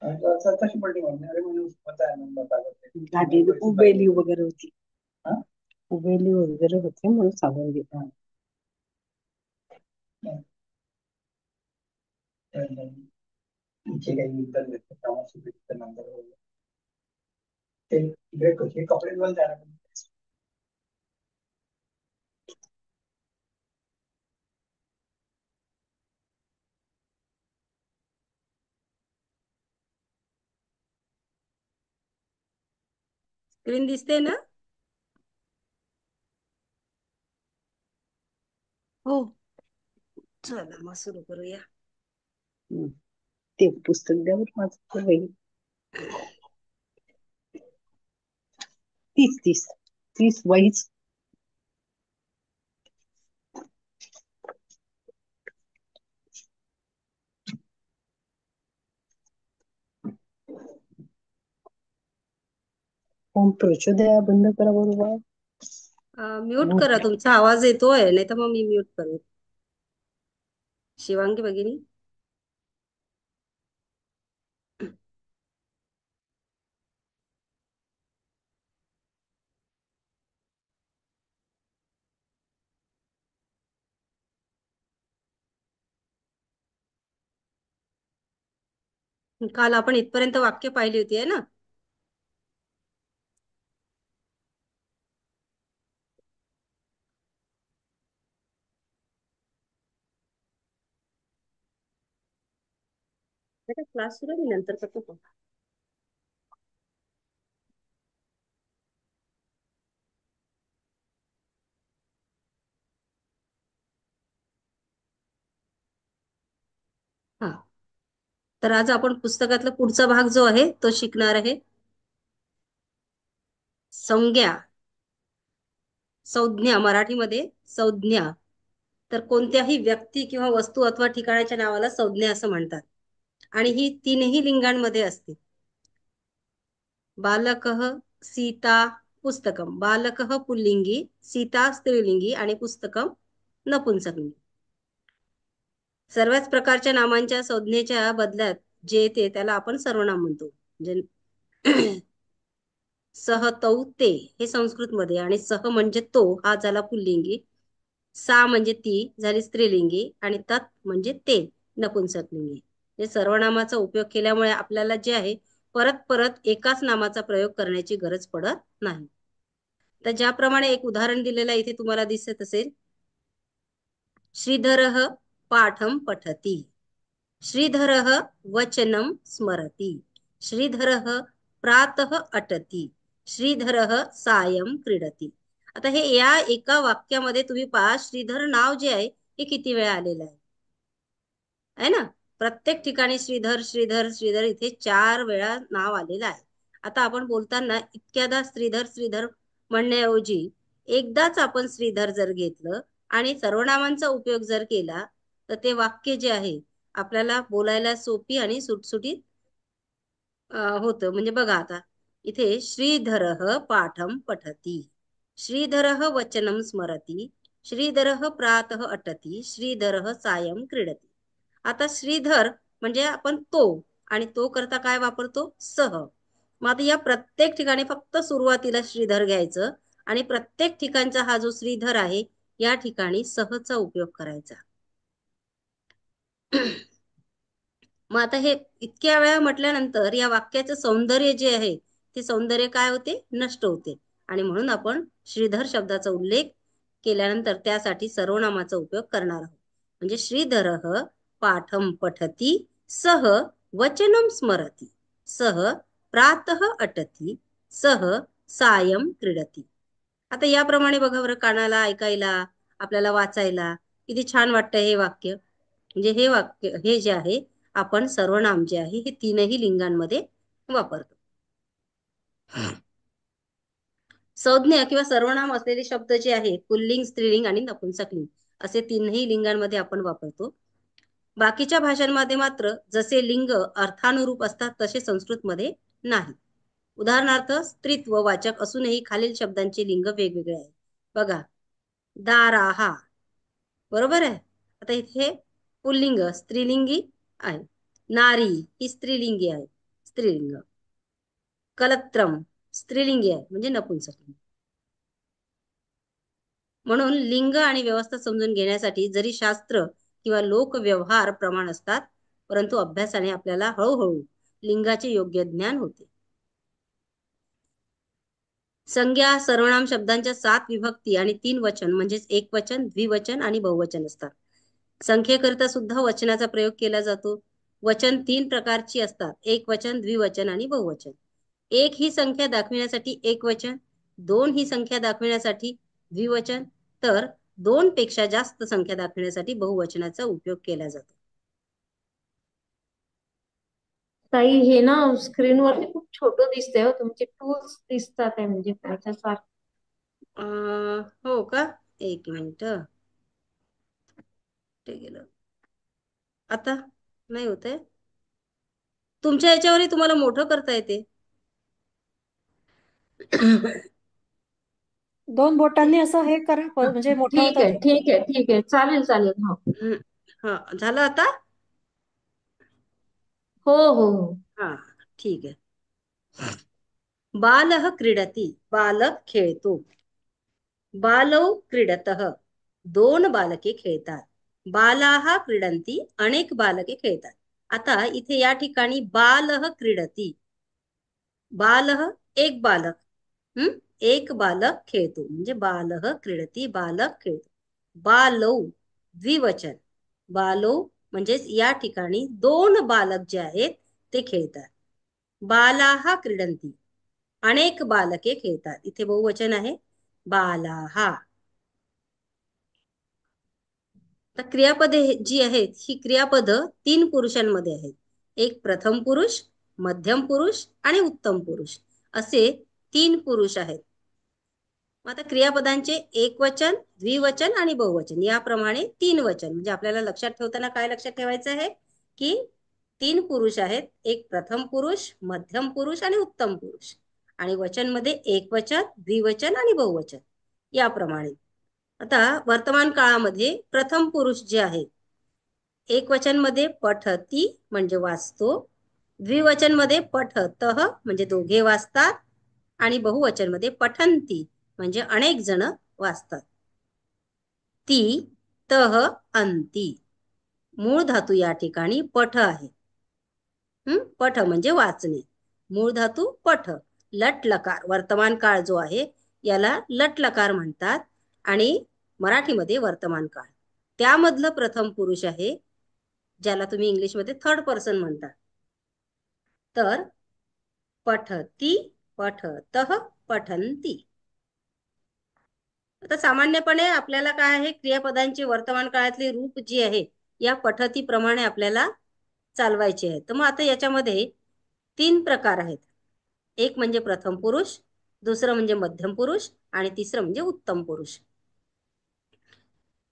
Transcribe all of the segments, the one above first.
तशी पलटी मारली, अरे म्हणजे उसमता आनंद गाडी उबेली वगैरे होती. हा? उबेली वगैरे होती म्हणून सांगून घेतलं. तुमचे काही उत्तर देते कामाशी भेटतं नंतर ते इकडे कसे कपडे धुवायला जाणार. स्क्रीन दिसते ना? हो. चला मग सुरू करूया. ते पुस्तक द्या बरं माझं ते होईल. 30 वहीच. ओम प्रचोदया बंद करा बरोबर. म्यूट करा, तुमचा आवाज येतोय, नाही तर मग मी म्यूट करेन. शिवांगी भगिनी. काल आपण इथपर्यंत वाक्य पाहिली होती आहे ना? क्लास सुरू आहे, मी नंतर करतो तो. हा, तर आज आपण पुस्तकातला पुढचा भाग जो आहे तो शिकणार आहे. संज्ञा, संज्ञा, मराठीमध्ये संज्ञा. तर कोणत्याही व्यक्ती किंवा वस्तू अथवा ठिकाणाच्या नावाला संज्ञा असं म्हणतात, आणि ही तीनही लिंगांमध्ये असते. बालकः, सीता, पुस्तकम. बालकः पुल्लिंगी, सीता स्त्रीलिंगी आणि पुस्तकम नपुंसकलिंगी. सर्वच प्रकारच्या नामांच्या संज्ञेच्या बदल्यात जे येते त्याला आपण सर्वनाम म्हणतो. म्हणजे सह, तौ, ते हे संस्कृत मध्ये, आणि सह म्हणजे तो हा झाला पुल्लिंगी, सा म्हणजे ती झाली स्त्रीलिंगी, आणि तत् म्हणजे ते नपुंसकलिंगी. हे सर्वनामाचा उपयोग केल्यामुळे आपल्याला जे आहे परत परत एकाच नामाचा प्रयोग करण्याची गरज पडत नाही. तर ज्याप्रमाणे एक उदाहरण दिलेलं इथे तुम्हाला दिसत असेल, श्रीधरः पाठम पठती, श्रीधरः वचनम स्मरति, श्रीधरः प्रातः अटति, श्रीधरः सायं क्रीडति. आता हे या एका वाक्यामध्ये तुम्ही पहा, श्रीधर नाव जे आहे हे किती वेळा आलेलं आहे ना? प्रत्येक ठिकाणी श्रीधर श्रीधर श्रीधर इथे 4 वेळा नाव आलेलं आहे. आता आपण बोलताना इतक्यादा श्रीधर श्रीधर म्हणण्याऐवजी एकदाच आपण श्रीधर जर घेतलं आणि सर्वनामांचा उपयोग जर केला तर ते वाक्य जे आहे आपल्याला बोलायला सोपी आणि सुटसुटीत होतं. म्हणजे बघा आता इथे श्रीधरः पाठम पठती, श्रीधरः वचनम स्मरती, श्रीधरः प्रातः अटती, श्रीधरः सायं क्रीडती. आता श्रीधर म्हणजे आपण तो, आणि तो करता काय वापरतो? सह. मग आता या प्रत्येक ठिकाणी फक्त सुरुवातीला श्रीधर घ्यायचं आणि प्रत्येक ठिकाणचा हा जो श्रीधर आहे या ठिकाणी सहचा उपयोग करायचा. मग आता हे इतक्या वेळा म्हटल्यानंतर या वाक्याचं सौंदर्य जे आहे ते सौंदर्य काय होते? नष्ट होते. आणि म्हणून आपण श्रीधर शब्दाचा उल्लेख केल्यानंतर त्यासाठी सर्वनामाचा उपयोग करणार आहोत. म्हणजे श्रीधरः पाठम पठती, सह वचनम स्मरती, सह प्रातः अटती, सह सायं क्रीडती. आता याप्रमाणे बघा बरं, कानाला ऐकायला, आपल्याला वाचायला किती छान वाटतं हे वाक्य. म्हणजे हे वाक्य हे जे आहे आपण सर्वनाम जे आहे हे तीनही लिंगांमध्ये वापरतो. संज्ञा किंवा सर्वनाम असलेले शब्द जे आहेत पुल्लिंग, स्त्रीलिंग आणि नपुंसकलिंग असे तीनही लिंगांमध्ये आपण वापरतो. बाकीच्या भाषांमध्ये मात्र जसे लिंग अर्थानुरूप असतात तसे संस्कृतमध्ये नाही. उदाहरणार्थ स्त्रीत्व वाचक असूनही खालील शब्दांचे लिंग वेगवेगळे आहे. बघा, दाराहा, बरोबर आहे. आता इथे पुल्लिंग स्त्रीलिंगी आहे, नारी ही स्त्रीलिंगी आहे, स्त्रीलिंग. कलत्रम स्त्रीलिंगी आहे म्हणजे नपुंसक. म्हणून लिंग आणि व्यवस्था समजून घेण्यासाठी जरी शास्त्र किंवा लोकव्यवहार प्रमाण असतात, परंतु अभ्यासाने आपल्याला हळूहळू लिंगाचे योग्य ज्ञान होते. संज्ञा सर्वनाम शब्दांच्या 7 विभक्ती आणि 3 वचन म्हणजेच एकवचन, द्विवचन आणि बहुवचन असतात. संख्येकरिता सुद्धा वचनाचा प्रयोग केला जातो. वचन 3 प्रकारची असतात: एकवचन, द्विवचन आणि बहुवचन. 1 ही संख्या दाखविण्यासाठी एकवचन, 2 ही संख्या दाखविण्यासाठी द्विवचन, तर 2 पेक्षा जास्त संख्या दाखविण्यासाठी बहुवचनाचा उपयोग केला जातो. ताई हे ना स्क्रीनवरती खूप छोटं दिसतंय हो, तुमचे टूल्स दिसतात आहे म्हणजे हो का? एक मिनिट. ते गेलं. आता नाही होतंय. तुमच्या याच्यावरही तुम्हाला मोठं करता येते. 2 बोटांनी असं हे करा म्हणजे मोठं ठीक होतं आहे ते. ठीक आहे ठीक आहे, चालेल चालेल. हो हा झालं आता. हो हो हो. हा ठीक आहे. बालः क्रीडती बालक खेळतो. बालौ क्रीडतः 2 बालके खेळतात. बालाः क्रीडन्ति अनेक बालके खेळतात. आता इथे या ठिकाणी बालः क्रीडती, बालः एक बालक, एक बालक खेळतो म्हणजे बालः क्रीडती बालक खेळतो. बालौ द्विवचन, बालौ म्हणजेच या ठिकाणी 2 बालक जे आहेत ते खेळतात. बालाः क्रीडन्ति अनेक बालके खेळतात. इथे बहुवचन आहे बालाः. तर क्रियापदे जी आहेत ही क्रियापद 3 पुरुषांमध्ये आहेत. एक प्रथम पुरुष, मध्यम पुरुष आणि उत्तम पुरुष असे 3 पुरुष आहेत. आता क्रियापदांचे एकवचन, द्विवचन आणि बहुवचन याप्रमाणे 3 वचन. म्हणजे आपल्याला लक्षात ठेवताना काय लक्षात ठेवायचं आहे की 3 पुरुष आहेत. एक प्रथम पुरुष, मध्यम पुरुष आणि उत्तम पुरुष. आणि वचन मध्ये एकवचन, द्विवचन आणि बहुवचन याप्रमाणे. आता वर्तमान काळामध्ये प्रथम पुरुष जे आहे, एकवचन मध्ये पठती म्हणजे वाचतो, द्विवचन मध्ये पठतः म्हणजे दोघे वाचतात आणि बहुवचन मध्ये पठंती म्हणजे अनेक जण वाचतात. ती, तह, अंती. मूळ धातू या ठिकाणी पठ आहे. पठ म्हणजे वाचणे. मूळ धातू पठ. लट लकार वर्तमान काळ जो आहे याला लट लकार म्हणतात आणि मराठीमध्ये वर्तमान काळ. त्यामधलं प्रथम पुरुष आहे ज्याला तुम्ही इंग्लिशमध्ये थर्ड पर्सन म्हणता. तर पठती, पठतः, पठंती. आता सामान्यपणे आपल्याला काय आहे, क्रियापदांची वर्तमान काळातली रूप जी आहे या पठती प्रमाणे आपल्याला चालवायची आहे. तर मग आता याच्यामध्ये 3 प्रकार आहेत. एक म्हणजे प्रथम पुरुष, दुसरं म्हणजे मध्यम पुरुष आणि तिसरं म्हणजे उत्तम पुरुष.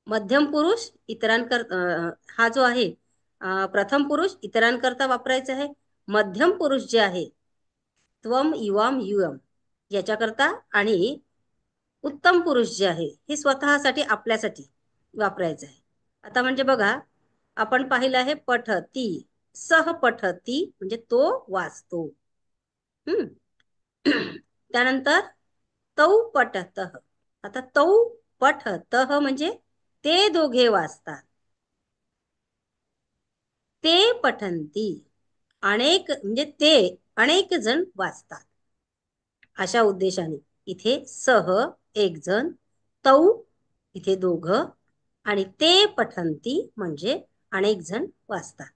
मध्यम पुरुष हा जो आहे प्रथम पुरुष इतरांकरता वापरायचा आहे. मध्यम पुरुष जे आहे त्वम, युवाम, युयम याच्याकरता आणि उत्तम पुरुष जे आहे हे स्वतःसाठी आपल्यासाठी वापरायचं आहे. आता म्हणजे बघा आपण पाहिलं आहे पठती, सह पठती म्हणजे तो वाचतो. त्यानंतर तौ पठतः. आता तौ पठतः म्हणजे ते दोघे वाचतात. ते पठंती अनेक म्हणजे ते अनेक जण वाचतात. अशा उद्देशाने इथे सह एक जण, तौ इथे दोघं आणि ते पठंती म्हणजे अनेक जण वाचतात.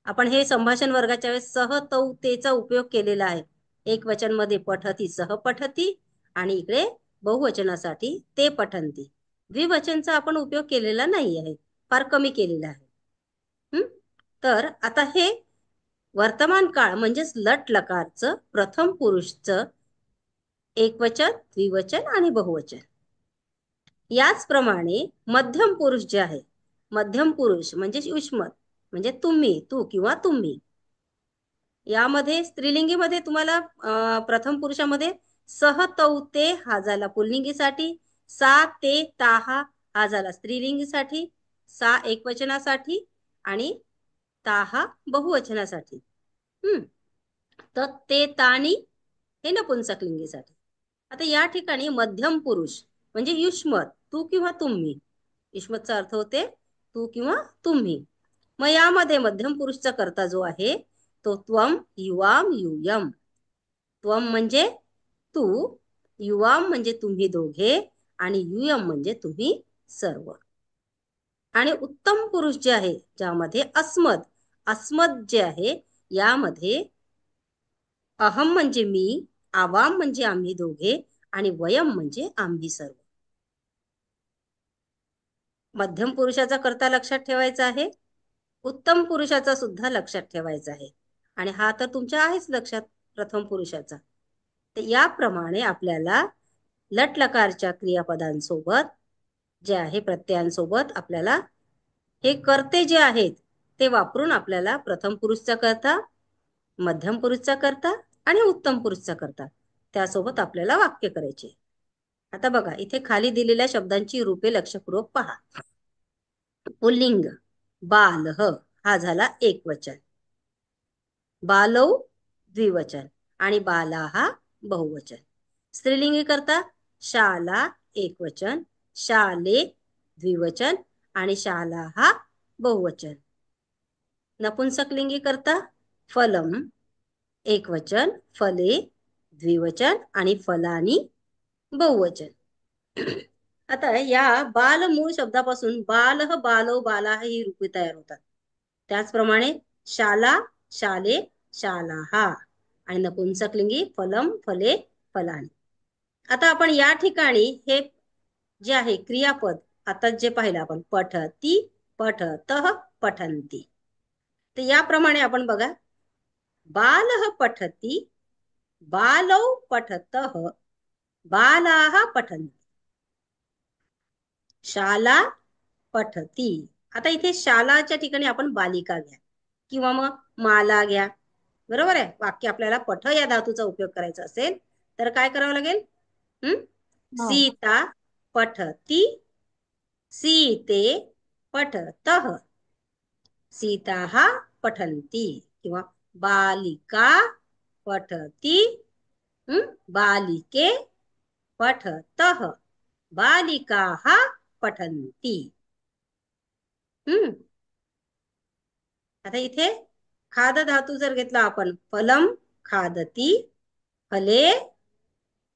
आपण हे संभाषण वर्गाच्या वेळेस सह, तौ, तेचा उपयोग केलेला आहे. एक वचन मध्ये पठती, सह पठती आणि इकडे बहुवचनासाठी ते पठंती. द्विवचनचा आपण उपयोग केलेला नाही आहे, फार कमी केलेला आहे. तर आता हे वर्तमान काळ म्हणजेच लट लकारचं प्रथम पुरुषचं एकवचन, द्विवचन आणि बहुवचन. याचप्रमाणे मध्यम पुरुष जे आहे, मध्यम पुरुष म्हणजे युष्मत म्हणजे तुम्ही, तू किंवा तुम्ही. यामध्ये स्त्रीलिंगीमध्ये तुम्हाला प्रथम पुरुषामध्ये सह, तौ, ते हा झाला पुल्लिंगीसाठी, सा, ते, ताहा हा झाला स्त्रीलिंगीसाठी, सा एकवचनासाठी आणि ताहा बहुवचनासाठी. तर ते ताणी हे नपुंसकलिंगीसाठी. आता या ठिकाणी मध्यम पुरुष म्हणजे युष्मत, तू किंवा तुम्ही. युष्मतचा अर्थ होते तू किंवा तुम्ही. मग यामध्ये मध्यम पुरुषचा कर्ता जो आहे तो त्वम, युवाम, युयम. त्वम म्हणजे तू, युवाम म्हणजे तुम्ही दोघे, आणि युयम म्हणजे तुम्ही सर्व. आणि उत्तम पुरुष जे आहे ज्यामध्ये अस्मद, अस्मद जे आहे यामध्ये अहम म्हणजे मी, आवाम म्हणजे आम्ही दोघे, आणि वयम म्हणजे आम्ही सर्व. मध्यम पुरुषाचा कर्ता लक्षात ठेवायचा आहे, उत्तम पुरुषाचा सुद्धा लक्षात ठेवायचा आहे, आणि हा तर तुमच्या आहेच लक्षात प्रथम पुरुषाचा. तर याप्रमाणे आपल्याला लटलकारच्या क्रियापदांसोबत जे आहे प्रत्ययांसोबत आपल्याला हे कर्ते जे आहेत ते वापरून आपल्याला प्रथम पुरुषचा कर्ता, मध्यम पुरुषचा कर्ता आणि उत्तम पुरुषचा कर्ता त्यासोबत आपल्याला वाक्य करायचे. आता बघा इथे खाली दिलेल्या शब्दांची रूपे लक्षपूर्वक पहा. पुल्लिंग बालह हा झाला एकवचन, बालौ द्विवचन आणि बालाहा बहुवचन. स्त्रीलिंगी करता शाला एकवचन, शाले द्विवचन आणि शालाहा बहुवचन. नपुंसकलिंगी करता फलम एकवचन, फले द्विवचन आणि फलानी बहुवचन. आता या बाल मूळ शब्दापासून बालह, बालो, बालाह ही रूपे तयार होतात. त्याचप्रमाणे शाला, शाले, शालाहा आणि नपुंसकलिंगी फलम, फले, फलानी. आता आपण या ठिकाणी हे जे आहे क्रियापद आता जे पाहिलं आपण पठती, पठतः, पठन्ति. तर याप्रमाणे आपण बघा बालः पठती, बालौ पठतः, बालाः पठन्ति, शाला पठती. आता इथे शालाच्या ठिकाणी आपण बालिका घ्या किंवा मग माला घ्या. बरोबर आहे. वाक्य आपल्याला पठ या धातूचा उपयोग करायचा असेल तर काय करावं लागेल? हो. सीता पठती, सीते पठतः, सीताः पठन्ति किंवा बालिका पठती, बालिके पठतः, बालिकाः पठन्ति. आता इथे खाद धातू जर घेतला आपण फलम खादती, फले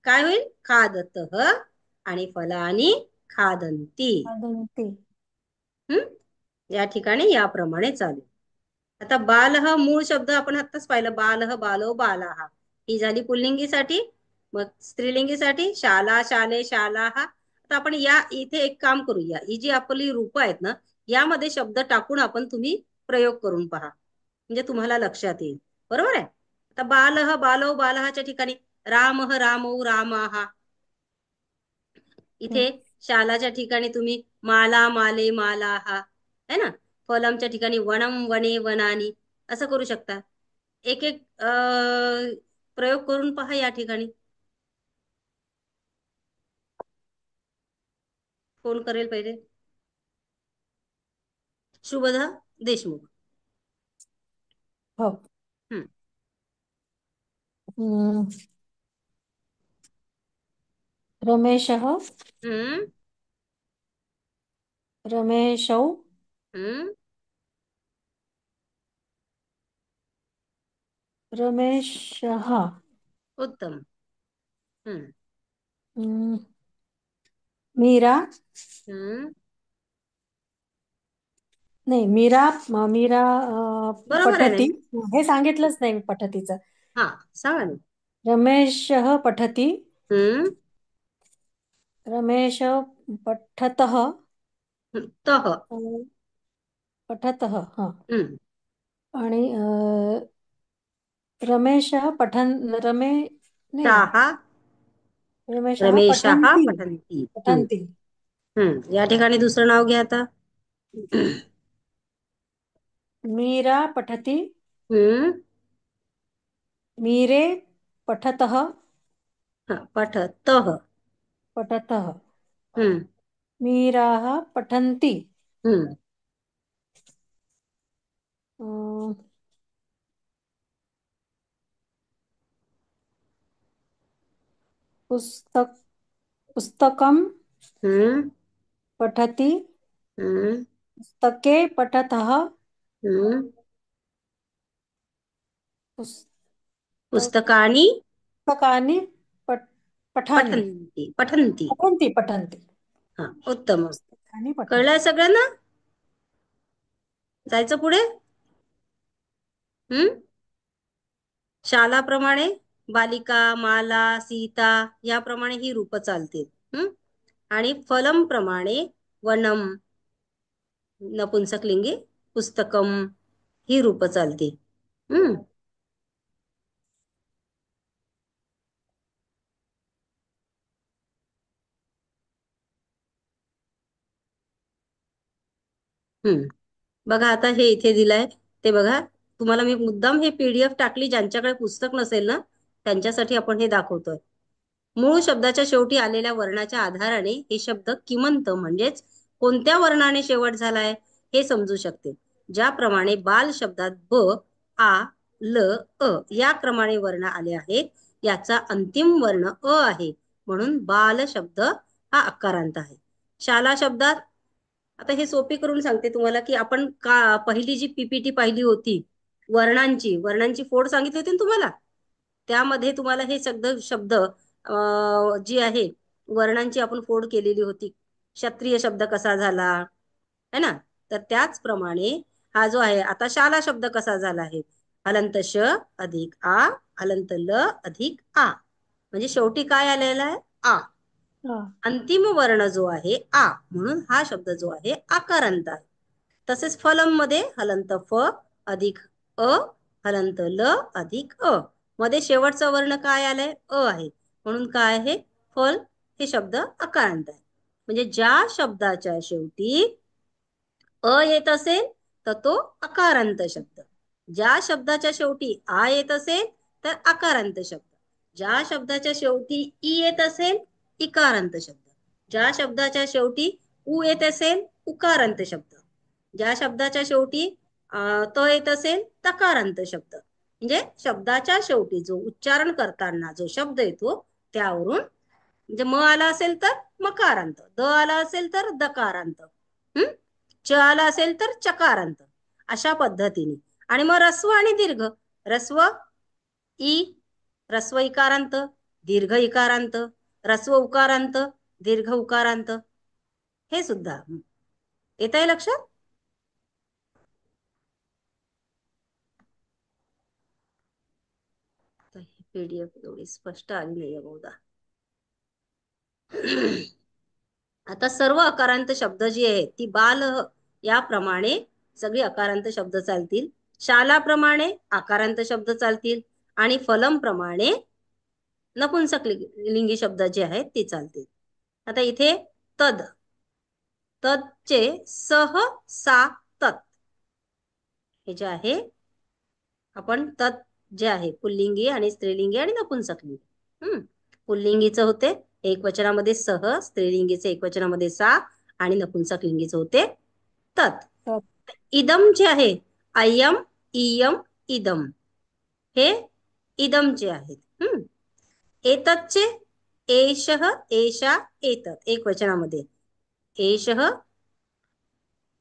काय होईल? खादतः आणि फलानी खादन्ति. खादन्ति. या ठिकाणी याप्रमाणे चालू. आता बालह मूळ शब्द आपण आत्ताच पाहिलं, बालह, बालो, बालाहा. ही झाली पुल्लिंगीसाठी. मग स्त्रीलिंगीसाठी शाला, शाले, शालाहा. आता आपण या इथे एक काम करूया, ही जी आपली रूप आहेत ना यामध्ये शब्द टाकून आपण तुम्ही प्रयोग करून पहा, म्हणजे तुम्हाला लक्षात येईल. बरोबर आहे. आता बालह, बालो, बालाहाच्या ठिकाणी रामह, रामौ, रामाहा. इथे शालाच्या ठिकाणी तुम्ही माला, माले, मालाहा है ना. फलमच्या ठिकाणी वनम, वने, वनानी असं करू शकता. एक एक प्रयोग करून पहा या ठिकाणी. कोण करेल पहिले? शुभदा देशमुख. हो. हम्म. हम्म. रमेशः, हम्म. रमेशौ, हम्म. रमेशः. उत्तम. हम्म. हम्म. मीरा, हम्म. नाही मीरा, मीरा बरोबर आहे पठती. ना. हे सांगितलंच नाही मी पठतीचं. हा सांगा ना. रमेशः पठती, हम्म. रमेश पठतः, तह. पठतः हा. हम्म. आणि रमेशः नाही, ताहा रमेशः रमेशः पठन्ति. पठन्ति. पठन्ति. या ठिकाणी दुसरं नाव घ्या आता. मीरा पठती, हम्म. मीरे पठतः, पठतः. पठतः. हम्म. मीराः पठन्ति. हम्म. अं, पुस्तक पुस्तकं हम्म पठति हम्म पुस्तके पठतः हम्म पुस्तक पुस्तकानि पुस्तकानि पठामि पठन्ति. पठन्ति हा, उत्तम. पुस्तकानि कळलंय पठन्ति सगळ्यांना? जायचं पुढे. हम्म शालाप्रमाणे बालिका, माला, सीता याप्रमाणे ही रूप चालतील. आणि फलम प्रमाणे वनम नपुंसकलिंगी, पुस्तकम ही रूप चालतील. हम्म हम्म बघा आता हे इथे दिलंय ते बघा. तुम्हाला मी मुद्दाम हे पीडीएफ टाकली, ज्यांच्याकडे पुस्तक नसेल ना त्यांच्यासाठी आपण हे दाखवतोय. मूळ शब्दाच्या शेवटी आलेल्या वर्णाच्या आधाराने हे शब्द किमंत म्हणजेच कोणत्या वर्णाने शेवट झालाय हे समजू शकते. ज्याप्रमाणे बाल शब्दात ब, आ, ल, अ या क्रमाने वर्ण आले आहेत, याचा अंतिम वर्ण अ आहे, म्हणून बाल शब्द हा अकारांत आहे. शाला शब्दात आता हे सोपी करून सांगते तुम्हाला की आपण का पहिली जी पीपीटी पाहिली होती वर्णांची फोड सांगितली होती ना तुम्हाला, त्यामध्ये तुम्हाला हे शब्द जी आहे वर्णांची आपण फोड केलेली होती. क्षत्रिय शब्द कसा झाला है ना, तर त्याचप्रमाणे हा जो आहे आता शाला शब्द कसा झाला आहे. हलंत श अधिक आ, हलंत ल अधिक आ, म्हणजे शेवटी काय आलेला आहे आ. अंतिम वर्ण जो आहे आ, म्हणून हा शब्द जो आहे आकारांत आहे. तसेच फलम मध्ये हलंत फ अधिक अ, हलंत ल अधिक अ, मध्ये शेवटचा वर्ण काय आलाय अ आहे, म्हणून काय आहे फल हे शब्द अकारांत आहे. म्हणजे ज्या शब्दाच्या शेवटी अ येत असेल तर तो अकारांत शब्द, ज्या शब्दाच्या शेवटी आ येत असेल तर आकारांत शब्द, ज्या शब्दाच्या शेवटी ई येत असेल इकारांत शब्द, ज्या शब्दाच्या शेवटी उ येत असेल उकारांत शब्द, ज्या शब्दाच्या शेवटी त येत असेल तकारांत शब्द. म्हणजे शब्दाच्या शेवटी जो उच्चारण करताना जो शब्द येतो त्यावरून, म्हणजे म आला असेल तर मकारांत, द आला असेल तर दकारांत, च आला असेल तर चकारांत, अशा पद्धतीने. आणि मग रस्व आणि दीर्घ, रस्व ई, रस्व इकारांत, दीर्घ इकारांत, रस्व उकारांत, दीर्घ उकारांत, हे सुद्धा येत आहे लक्षात. पीडीएफ एवढी स्पष्ट आली नाहीये बहुधा. आता सर्व अकारांत शब्द जी आहेत ती बाल याप्रमाणे सगळी अकारांत शब्द चालतील. शालाप्रमाणे आकारांत शब्द चालतील आणि फलम प्रमाणे नपुंसक लिंगी शब्द जे आहेत ते चालतील. आता इथे तद, तदचे सह, सा, तत् हे जे आहे आपण तत् जे आहे पुल्लिंगी आणि स्त्रीलिंगी आणि नपुंसकलिंगी. पुल्लिंगीचं होते एकवचनामध्ये सह, स्त्रीलिंगीचे एकवचनामध्ये सा आणि नपुंसकलिंगीचे होते तत्. इदम जे आहे अयम, इयम, इदम हे इदमचे आहेत. एततचे एषः, एषा, एतत् एकवचनामध्ये, एषः,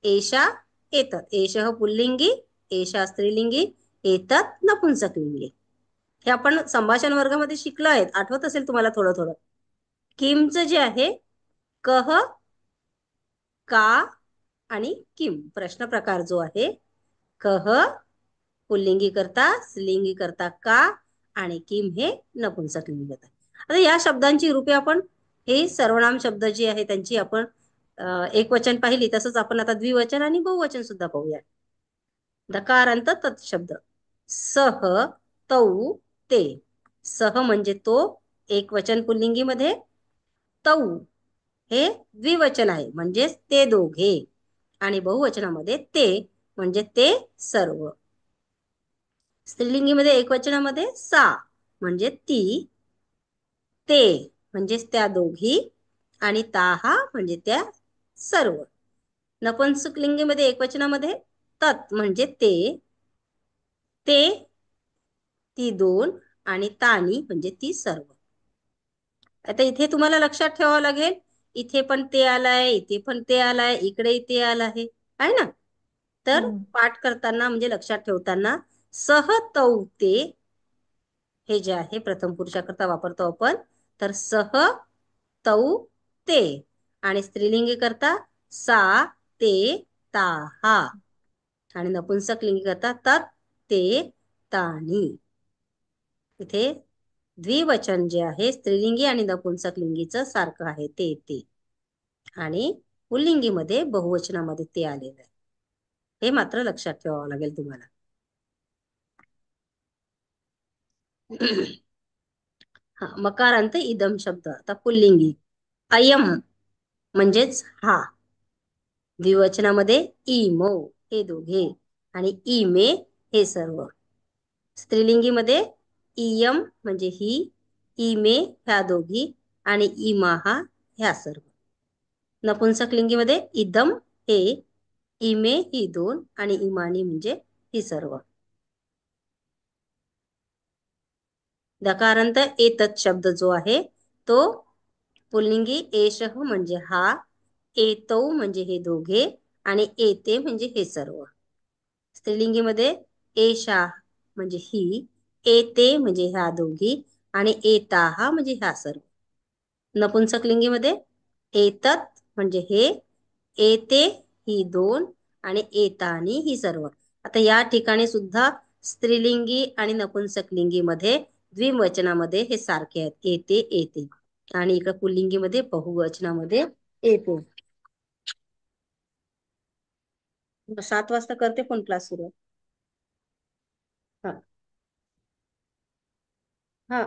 एषा, एतत्, एषः पुल्लिंगी, एषा स्त्रीलिंगी, एतत् नपुंसकलिंगी. हे आपण संभाषण वर्गामध्ये शिकलो आहेत, आठवत असेल तुम्हाला थोडं थोडं. किमचं जे आहे कह, का आणि किम प्रश्न प्रकार जो आहे कह पुल्लिंगी करता, स्त्रीलिंगी करता का आणि किम हे नपुंसकलिंगी करता. आता या शब्दांची रूपे आपण हे सर्वनाम शब्द जे आहे त्यांची आपण एकवचन पाहिली, तसंच आपण आता द्विवचन आणि बहुवचन सुद्धा पाहूया. दकारांत तत् शब्द सह, तौ, ते. सह म्हणजे तो एकवचन पुल्लिंगीमध्ये, तौ हे द्विवचन आहे म्हणजेच ते दोघे, आणि बहुवचनामध्ये ते म्हणजे ते सर्व. स्त्रीलिंगीमध्ये एकवचनामध्ये सा म्हणजे ती, ते म्हणजेच त्या दोघी आणि ताहा म्हणजे त्या सर्व. नपुंसकलिंगीमध्ये एकवचनामध्ये तत् म्हणजे ते, ते ती दोन आणि तानी म्हणजे ती सर्व. आता इथे तुम्हाला लक्षात ठेवावं लागेल, इथे पण ते आलाय, इथे पण ते आलाय, इकडे ते आलं आहे ना. तर पाठ करताना म्हणजे लक्षात ठेवताना सहतौते हे जे आहे प्रथम पुरुषाकरता वापरतो आपण, तर सह तौ ते, आणि स्त्रीलिंगी करता सा ते ताहा, आणि नपुंसकलिंगी करता तत् ते तानी. इथे द्विवचन जे आहे स्त्रीलिंगी आणि नपुंसकलिंगीचं सारखं आहे ते ते, आणि पुल्लिंगीमध्ये बहुवचनामध्ये ते आलेलं आहे. हे मात्र लक्षात ठेवावं लागेल तुम्हाला. हा मकारांत इदम शब्द आता पुल्लिंगी अयम म्हणजेच हा, द्विवचनामध्ये इमो हे दोघे, आणि इमे हे सर्व. स्त्रीलिंगीमध्ये इयम म्हणजे ही, इमे ह्या दोघी, आणि इमाहा ह्या सर्व. नपुंसकलिंगीमध्ये इदम हे, इमे ही दोन, आणि इमानी म्हणजे ही सर्व. दकारांत एतत् शब्द जो आहे तो पुल्लिंगी एषः म्हणजे हा, एतौ म्हणजे हे दोघे, आणि एते म्हणजे हे सर्व. स्त्रीलिंगीमध्ये एषा म्हणजे ही, एते म्हणजे ह्या दोघी, आणि एताहा म्हणजे ह्या सर्व. नपुंसकलिंगीमध्ये एतत् म्हणजे हे, एते ही दोन, आणि एतानी ही सर्व. आता या ठिकाणी सुद्धा स्त्रीलिंगी आणि नपुंसकलिंगीमध्ये द्विवचनामध्ये हे सारखे आहेत, एते एते, आणि इकडे पुल्लिंगीमध्ये बहुवचनामध्ये एते. 7 वाजता करते पण क्लास सुरू. हा हा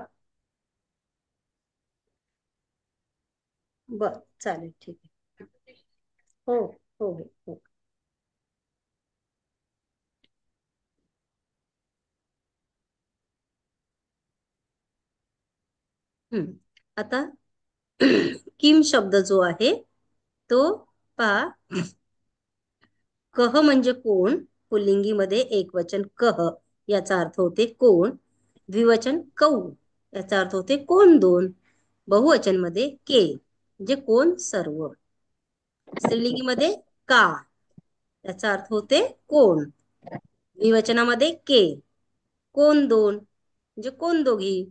बर चालेल, ठीक आहे. हो हो हो हो. आता किम शब्द जो आहे तो पहा, कह म्हणजे कोण, पुल्लिंगीमध्ये एकवचन कह याचा अर्थ होते कोण, द्विवचन कौ याचा अर्थ होते कोण दोन, बहुवचन मध्ये के म्हणजे कोण सर्व. स्त्रीलिंगीमध्ये का याचा अर्थ होते कोण, द्विवचनामध्ये के कोण दोन म्हणजे कोण दोघी,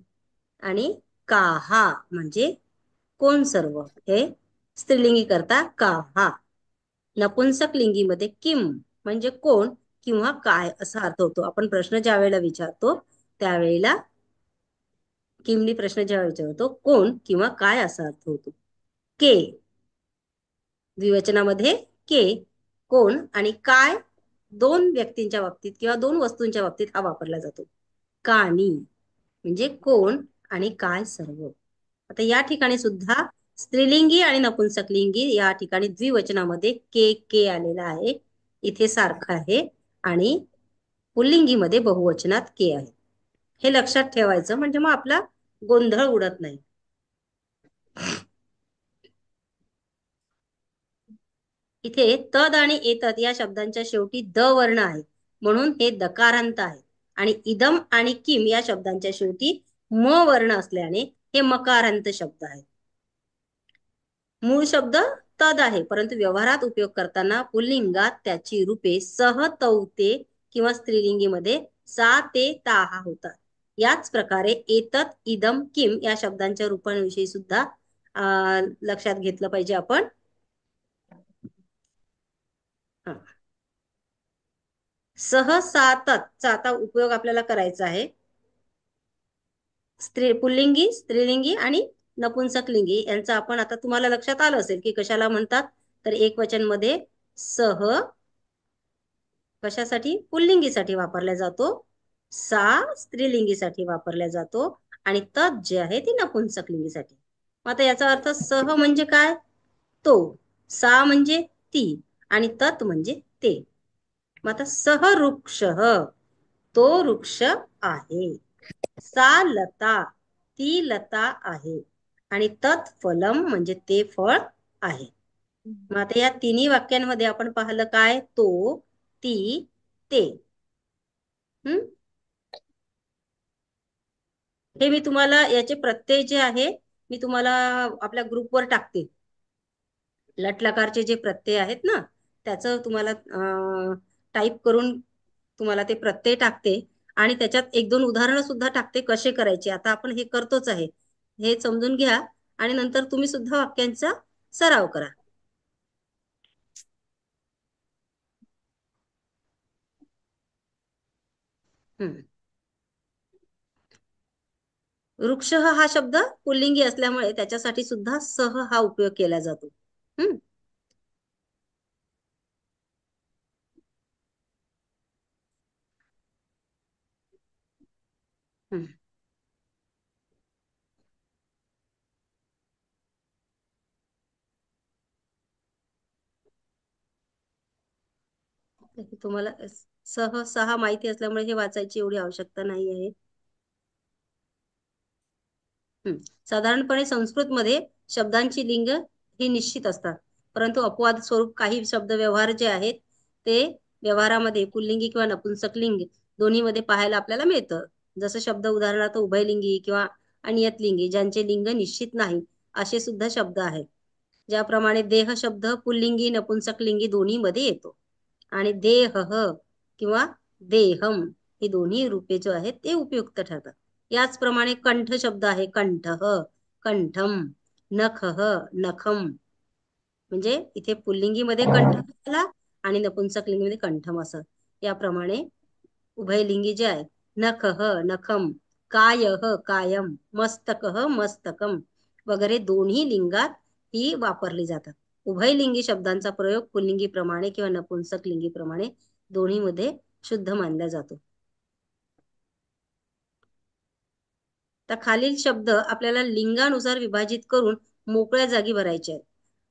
आणि काहा म्हणजे कोण सर्व, हे स्त्रीलिंगी करता काहा. नपुंसकलिंगीमध्ये किम म्हणजे कोण किंवा काय असा अर्थ होतो. आपण प्रश्न ज्या वेळेला विचारतो त्यावेळेला किमनी प्रश्न जेव्हा विचारतो कोण किंवा काय असा अर्थ होतो. के द्विवचनामध्ये के कोण, आणि काय दोन व्यक्तींच्या बाबतीत किंवा दोन वस्तूंच्या बाबतीत हा वापरला जातो. कानी म्हणजे कोण आणि काय सर्व. आता या ठिकाणी सुद्धा स्त्रीलिंगी आणि नपुंसकलिंगी या ठिकाणी द्विवचनामध्ये के आलेला आहे, इथे सारखं आहे, आणि पुल्लिंगीमध्ये बहुवचनात के आहे. हे लक्षात ठेवायचं म्हणजे मग आपला गोंधळ उडत नाही. इथे तद आणि एतद या शब्दांच्या शेवटी द वर्ण आहे म्हणून हे दकारांत आहे, आणि इदम आणि किम या शब्दांच्या शेवटी म वर्ण असल्याने हे मकारांत शब्द आहेत. मूळ शब्द तद आहे, परंतु व्यवहारात उपयोग करताना पुल्लिंगात त्याची रूपे सह तौ ते किंवा स्त्रीलिंगीमध्ये सा ते ताहा होतात. याच प्रकारे एतत इदम किम या शब्दांच्या रूपांविषयी सुद्धा लक्षात घेतलं पाहिजे आपण. सह सातचा आता उपयोग आपल्याला करायचा आहे. पुल्लिंगी, स्त्रीलिंगी आणि नपुंसकलिंगी यांचा आपण आता तुम्हाला लक्षात आलं असेल की कशाला म्हणतात. तर एकवचन मध्ये सह कशासाठी पुल्लिंगीसाठी वापरला जातो, सा स्त्रीलिंगीसाठी वापरला जातो, आणि तत् जे आहे ती नपुंसकलिंगीसाठी. आता याचा अर्थ सह म्हणजे काय, तो, सा म्हणजे ती, आणि तत् म्हणजे ते. मग आता सह वृक्ष तो वृक्ष आहे, सा लता ती लता आहे, आणि तत् फलम म्हणजे ते फळ आहे. मग आता या तिन्ही वाक्यांमध्ये आपण पाहिलं काय, तो, ती, ते. हे मी तुम्हाला याचे प्रत्यय जे आहे मी तुम्हाला आपल्या ग्रुपवर टाकते. लटलकारचे जे प्रत्यय आहेत ना, त्याचं तुम्हाला टाईप करून तुम्हाला ते प्रत्यय टाकते आणि त्याच्यात एक दोन उदाहरणं सुद्धा टाकते कसे करायचे. आता आपण हे करतोच आहे, हे समजून घ्या आणि नंतर तुम्ही सुद्धा वाक्यांचा सराव करा. वृक्ष हा शब्द पुल्लिंगी असल्यामुळे त्याच्यासाठी सुद्धा सह हा उपयोग केला जातो. हम्म हम्म. तुम्हाला सह सहा माहिती असल्यामुळे हे वाचायची एवढी आवश्यकता नाही आहे. साधारणपणे संस्कृतमध्ये शब्दांची लिंग ही निश्चित असतात, परंतु अपवाद स्वरूप काही शब्द व्यवहार जे आहेत ते व्यवहारामध्ये पुल्लिंगी किंवा नपुंसकलिंग दोन्हीमध्ये पाहायला आपल्याला मिळतं. जसं शब्द उदाहरणार्थ उभयलिंगी किंवा अनियतलिंगी, ज्यांचे लिंग निश्चित नाही असे सुद्धा शब्द आहेत. ज्याप्रमाणे देह शब्द पुल्लिंगी नपुंसकलिंगी दोन्हीमध्ये येतो आणि देह किंवा देहम ही दोन्ही रूपे जो आहेत ते उपयुक्त ठरतात. याचप्रमाणे कंठ शब्द आहे, कंठ कंठम, नख नखम, म्हणजे इथे पुल्लिंगीमध्ये कंठ आला आणि नपुंसकलिंगीमध्ये कंठम असं. याप्रमाणे उभयलिंगी जे आहे नख नखम, काय कायम, मस्तक मस्तकम वगैरे दोन्ही लिंगात ही वापरली जातात. उभयलिंगी शब्दांचा प्रयोग पुल्लिंगीप्रमाणे किंवा नपुंसकलिंगीप्रमाणे दोन्हीमध्ये शुद्ध मानला जातो. तर खालील शब्द आपल्याला लिंगानुसार विभाजित करून मोकळ्या जागी भरायचे आहेत.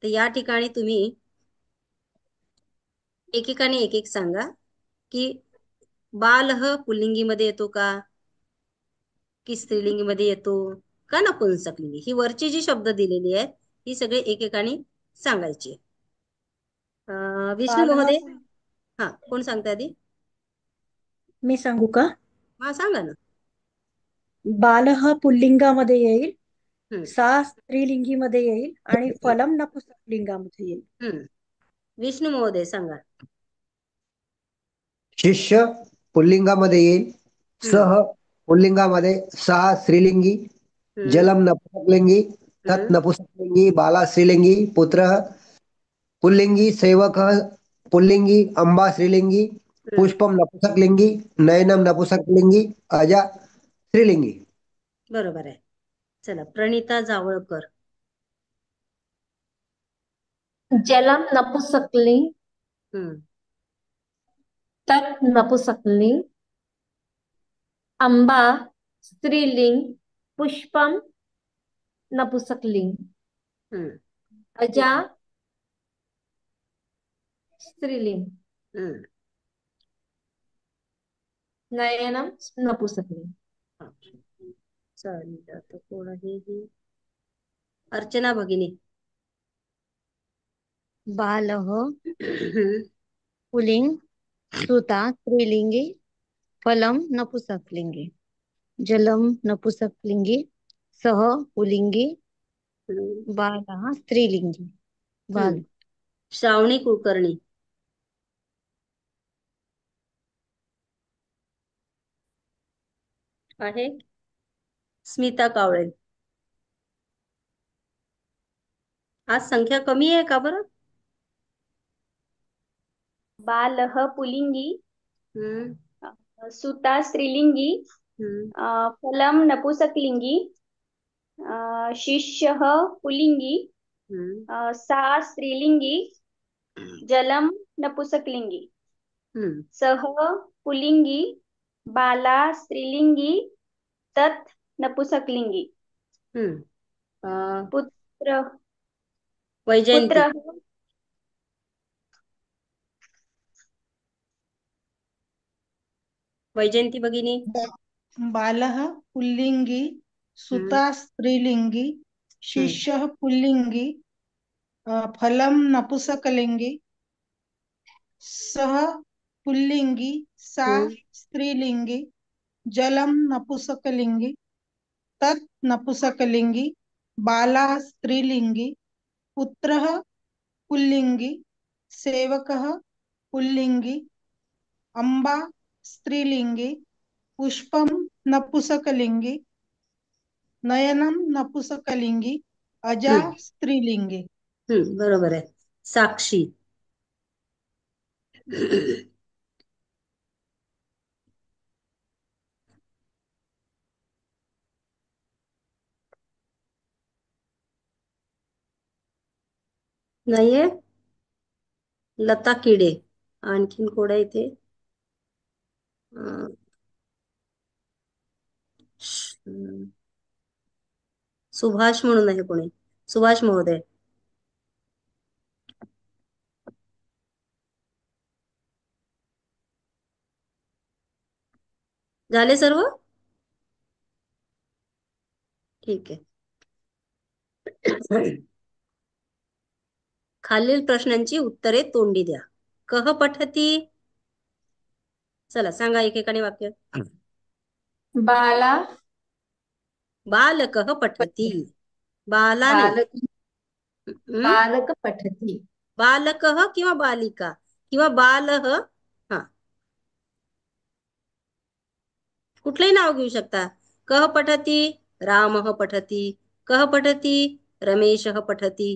तर या ठिकाणी तुम्ही एकेकाने एक एक सांगा की बालह पुल्लिंगीमध्ये येतो का, की स्त्रीलिंगीमध्ये येतो का नपुंसकलिंगी. ही वरची जी शब्द दिलेली आहेत ही सगळे एकेकाने सांगायची. विष्णू बालः महोदय, हा कोण सांगता आधी? मी सांगू का? हा सांगा ना. बालः पुल्लिंगामध्ये येईल, हम्म सा स्त्रीलिंगीमध्ये येईल आणि फलम नपुंसकलिंगामध्ये येईल. हम्म विष्णू महोदय सांगा. शिष्य पुल्लिंगामध्ये येईल, सह पुल्लिंगामध्ये, सहा स्त्रीलिंगी, जलम नपुंसकलिंगी, तत् नपुंसकलिंगी, बाला स्त्रीलिंगी, पुत्र पुल्लिंगी, सेवक पुल्लिंगी, अंबा स्त्रीलिंगी, पुष्पम नपुंसकलिंगी, नयनम नपुंसकलिंगी, अजा स्त्रीलिंगी. बरोबर आहे. चला प्रणिता जावळकर. जलम नपुंसकलिंग, तत् नपुंसकलिंग, अंबा स्त्रीलिंग, पुष्पम नपुंसकलिंग, अजा स्त्रीलिंग, नयनम नपुंसकलिंग. चालेल. आता कोण आहे ही? अर्चना भगिनी. बालः पुल्लिंग, सुता स्त्रीलिंगी, फलम नपुंसकलिंगी, जलम नपुंसकलिंगी, सह पुल्लिंगी, बालः स्त्रीलिंगी. बाल. श्रावणी कुलकर्णी. आहे. स्मिता कावळे. आज संख्या कमी आहे का बरं? बालः पुल्लिंगी, सुता स्त्रीलिंगी, फलम नपुंसकलिंगी, शिष्यः पुल्लिंगी, सा स्त्रीलिंगी, जलम नपुंसकलिंगी, सह पुल्लिंगी, बाला स्त्रीलिंगी, तत् नपुंसकलिंगी, पुत्र वैजयंती. पुत्र वैजयंती भगिनी. बालः पुल्लिंगी, सुता स्त्रीलिंगी, शिष्यः पुल्लिंगी, फलम नपुंसकलिंगी, सह पुल्लिंगी, सा स्त्रीलिंगी, जलम नपुंसकलिंगी, तत् नपुंसकलिंगी, बाला स्त्रीलिंगी, पुत्रः पुल्लिंगी, सेवकः पुल्लिंगी, अम्बा स्त्रीलिंगी, पुष्पम नपुंसकलिंगी, नयनम नपुंसकलिंगी, अजा स्त्रीलिंगी. बरोबर आहे. साक्षी. नाहीये. लता किडे. आणखीन कोण आहे इथे? सुभाष म्हणून आहे कोणी? सुभाष महोदय. झाले सर्व? ठीक आहे. खालील प्रश्नांची उत्तरे तोंडी द्या. कह पठती. चला सांगा एकेकाने वाक्य. बाला बालकः पठती. बाला नाही. बालक पठती. बालकः किंवा बालिका किंवा बालः. हा, कुठलंही नाव घेऊ शकता. कह पठती रामः पठती. कह पठती रमेशः पठती.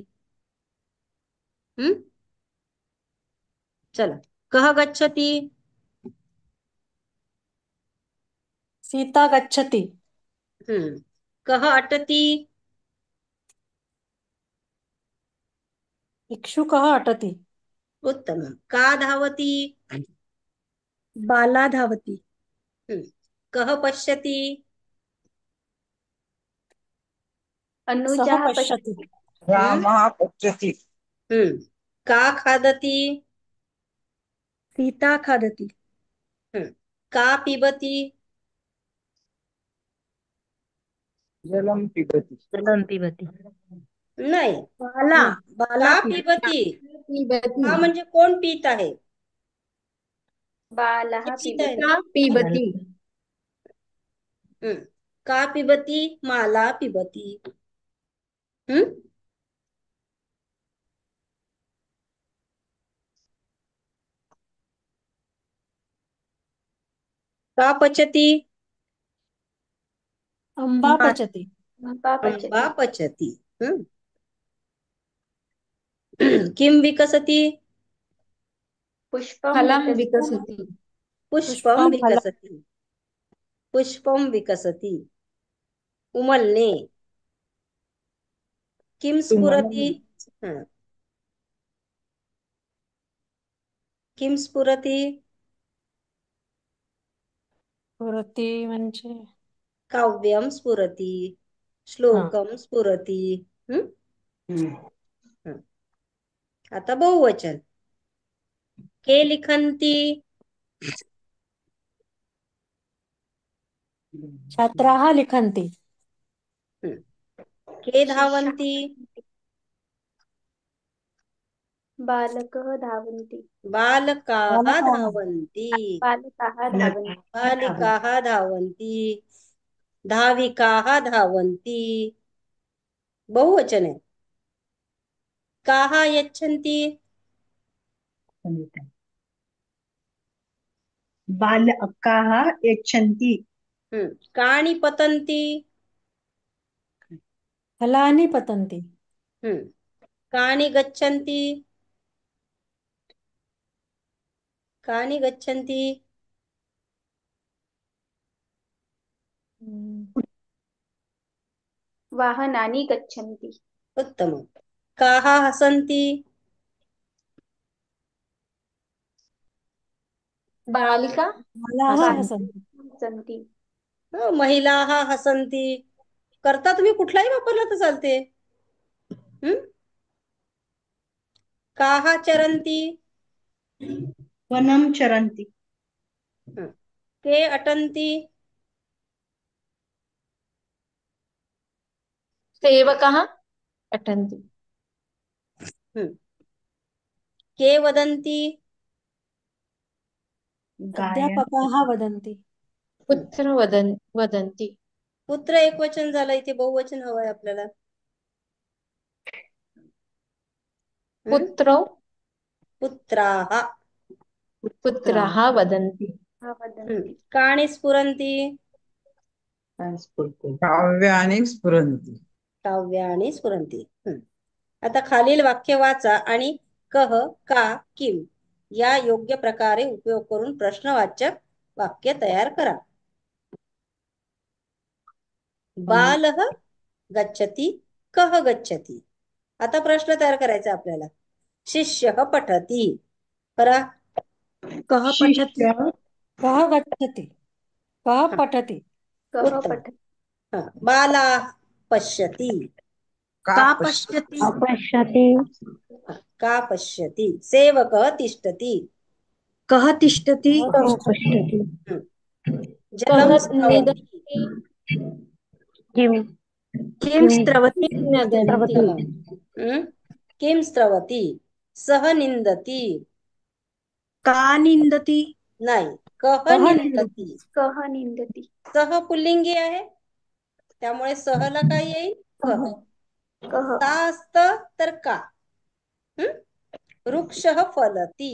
चला. कह गच्छति. सीता गच्छति. कह अटति. इक्षुकः अटति. उत्तमं. का धावति. बाला धावति. कह पश्यति. अनुजा सः पश्यति. रामः पश्यति. का खादति. सीता खादति. का पिबति. जलं पिबति. जलं पिबति. नाही. बाला का पिबति. का म्हणजे कोण पीत आहे. बालः पिबति. का पिबति माला पिबति. का पचति. अंबा पचति. अंबा पचति. किम विकसति. पुष्पं फलं विकसति. पुष्पम विकसति. पुष्पम विकसति. उमलने. किम स्फुरति. किम स्फुरति. स्फुरति म्हणजे काव्यम स्फुरति. श्लोकम स्फुरति. आता बहुवचन. के लिखन्ति. छात्राः लिखन्ति. के धावन्ति. बालकः धावन्ति. बालकाः धावन्ति. बालकाः धावन्ति. बालिकाः धावन्ति. धाविकाः धावन्ति. बहुवचन है. काः यच्छन्ति. बालकाः यच्छन्ति. कानि पतन्ति. फलानि पतन्ति. कानि गच्छन्ति. कानि गच्छन्ति. वाहनानि गच्छन्ति. उत्तमं. काः हसन्ति. बालिका बालाः हसन्ति. सन्ति. महिलाः हसन्ति. करता तुम्ही कुठलाही वापरला तर चालते. काः चरन्ति. वनं चरन्ति. के अटन्ति. सेवकः अटन्ति. के वदन्ति. अध्यापकाः वदन्ति. पुत्र वदन्ति. पुत्र एकवचन झालं. इथे बहुवचन हवंय आपल्याला. पुत्रौ पुत्राः पुत्राः वदन्ति वदन्ति कानि स्फुरन्ति काव्यानि स्फुरन्ति काव्यानि स्फुरन्ति आता खालील वाक्य वाचा आणि कह का किम या योग्य प्रकारे उपयोग करून प्रश्नवाचक वाक्य तयार करा. बालः गच्छति कः गच्छति. आता प्रश्न तयार करायचा आपल्याला. शिष्यः पठति. करा. कः पठति कः गच्छति कः पठति कः उत्तम. पठति बालाः पश्यति. का पश्यति पश्यति का पश्यति. सेवकः तिष्ठति. कः तिष्ठति पश्यति जलं कः स्रवति. निदति किं किं स्रवति नदन्ति किं स्रवति. सः निन्दति. का निन्दति नाही, कः कः निन्दति. कः निन्दति सह पुल्लिंगी आहे त्यामुळे सहला काय येईल कह. कः सा असत तर का. वृक्षः फलति.